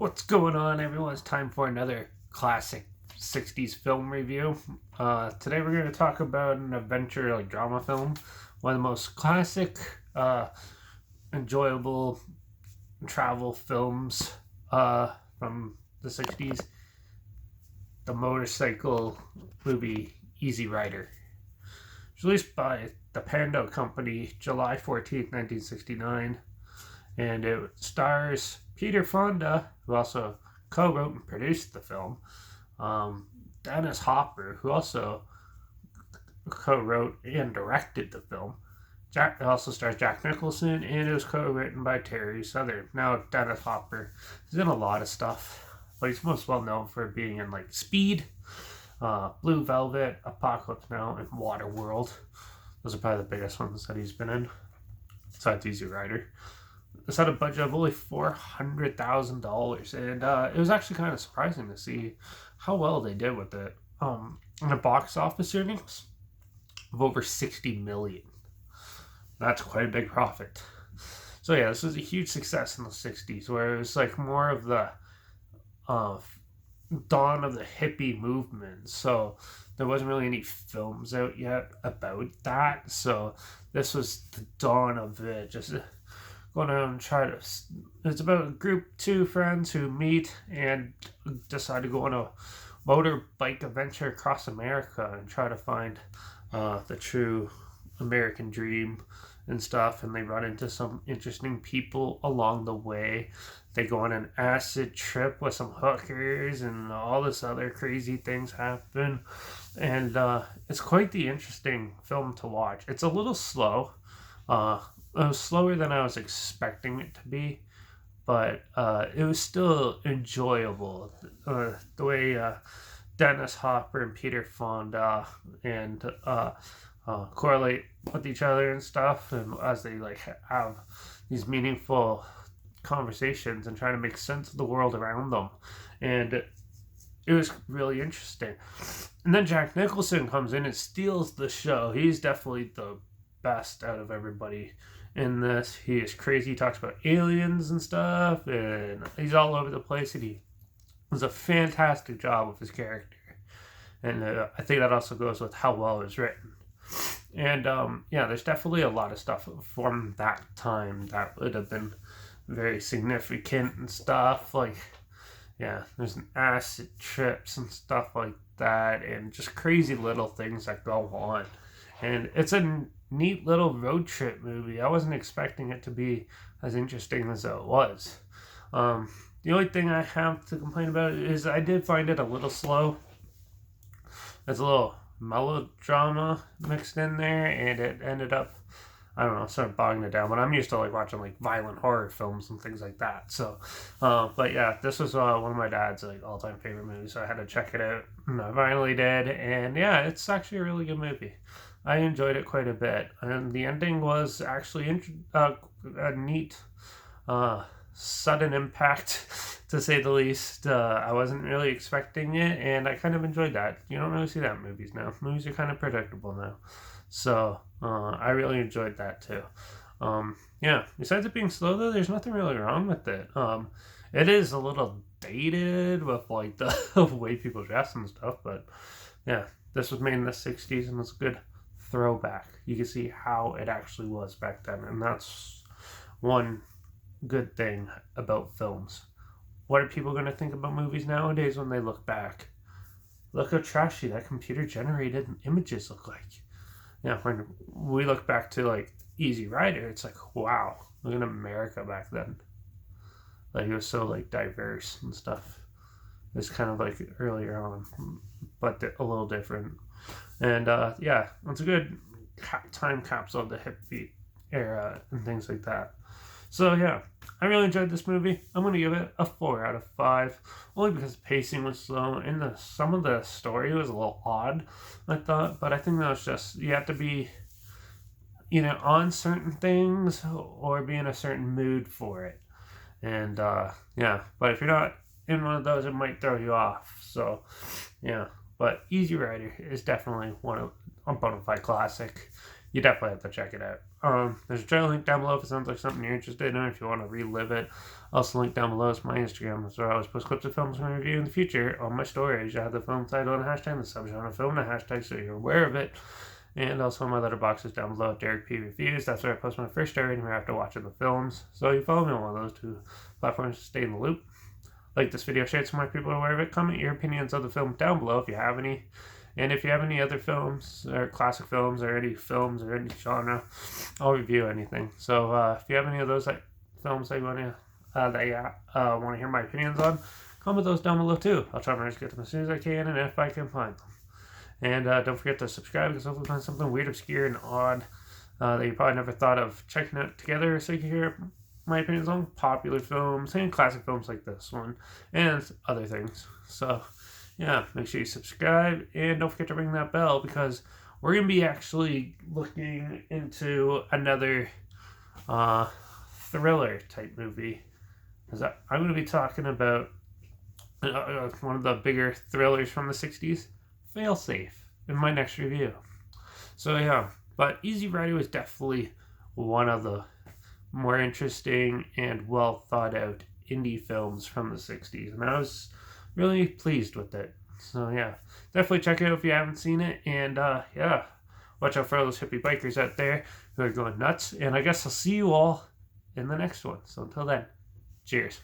What's going on, everyone? It's time for another classic 60s film review. Today we're going to talk about an adventure drama film. One of the most classic, enjoyable travel films from the 60s. The motorcycle movie Easy Rider. It was released by the Pando Company July 14th, 1969. And it stars Peter Fonda, who also co-wrote and produced the film. Dennis Hopper, who also co-wrote and directed the film. It also stars Jack Nicholson, and it was co-written by Terry Southern. Now, Dennis Hopper is in a lot of stuff, but he's most well known for being in Speed, Blue Velvet, Apocalypse Now, and Waterworld. Those are probably the biggest ones that he's been in, besides Easy Rider. This had a budget of only $400,000, and it was actually kind of surprising to see how well they did with it. And the box office earnings of over $60 million. That's quite a big profit. So yeah, this was a huge success in the 60s, where it was more of the dawn of the hippie movement. So there wasn't really any films out yet about that. So this was the dawn of it. Just going out and it's about a group, two friends who meet and decide to go on a motorbike adventure across America and try to find the true American dream and stuff. And they run into some interesting people along the way. They go on an acid trip with some hookers, and all this other crazy things happen. And it's quite the interesting film to watch. It's a little slow. It was slower than I was expecting it to be, but it was still enjoyable. The way Dennis Hopper and Peter Fonda and correlate with each other and stuff, and as they have these meaningful conversations and trying to make sense of the world around them, and it was really interesting. And then Jack Nicholson comes in and steals the show. He's definitely the best out of everybody in this. He is crazy. He talks about aliens and stuff, and he's all over the place, and he does a fantastic job with his character. And I think that also goes with how well it was written. And there's definitely a lot of stuff from that time that would have been very significant and stuff. There's an acid trips and stuff like that, and just crazy little things that go on. And it's a neat little road trip movie. I wasn't expecting it to be as interesting as it was. The only thing I have to complain about is I did find it a little slow. There's a little melodrama mixed in there, and it ended up, I don't know, sort of bogging it down. But I'm used to watching violent horror films and things like that. So, but yeah, this was one of my dad's all-time favorite movies, so I had to check it out, and I finally did. And yeah, it's actually a really good movie. I enjoyed it quite a bit, and the ending was actually a neat, sudden impact, to say the least. I wasn't really expecting it, and I kind of enjoyed that. You don't really see that in movies now. Movies are kind of predictable now, so I really enjoyed that too. Besides it being slow though, there's nothing really wrong with it. It is a little dated with the way people dress and stuff, but yeah, this was made in the 60s, and it's a good throwback. You can see how it actually was back then, and that's one good thing about films. What are people going to think about movies nowadays when they look back? Look how trashy that computer generated images look like. When we look back to Easy Rider, it's wow, look at America back then. It was so diverse and stuff. It was kind of earlier on, but a little different. And it's a good time capsule of the hippie era and things like that. So yeah, I really enjoyed this movie. I'm going to give it a 4 out of 5, only because the pacing was slow and some of the story was a little odd, I thought. But I think that was just, you have to be either on certain things or be in a certain mood for it. And but if you're not in one of those, it might throw you off. So yeah. But Easy Rider is definitely a bona fide classic. you definitely have to check it out. There's a trailer link down below if it sounds like something you're interested in, if you want to relive it. Also, link down below is my Instagram. That's where I always post clips of films I'm going to review in the future on my stories. I have the film title and hashtag, the subgenre film and a hashtag, so you're aware of it. And also my Letterbox is down below, Derek P Reviews. That's where I post my first story anywhere after watching the films. So you follow me on one of those two platforms to stay in the loop. Like this video, share it so more people are aware of it. Comment your opinions of the film down below if you have any. And if you have any other films or classic films or any films or any genre, I'll review anything. So if you have any of those films that you want to hear my opinions on, comment those down below too. I'll try my best to get them as soon as I can and if I can find them. And don't forget to subscribe because hopefully find something weird, obscure, and odd that you probably never thought of checking out together so you can hear my opinions on popular films and classic films like this one and other things. So yeah, make sure you subscribe and don't forget to ring that bell because we're going to be actually looking into another thriller type movie. I'm going to be talking about one of the bigger thrillers from the 60s, Failsafe, in my next review. So yeah, but Easy Rider was definitely one of the more interesting and well thought out indie films from the 60s, and I was really pleased with it. So yeah, definitely check it out if you haven't seen it, and yeah, watch out for all those hippie bikers out there who are going nuts, and I guess I'll see you all in the next one. So until then, cheers.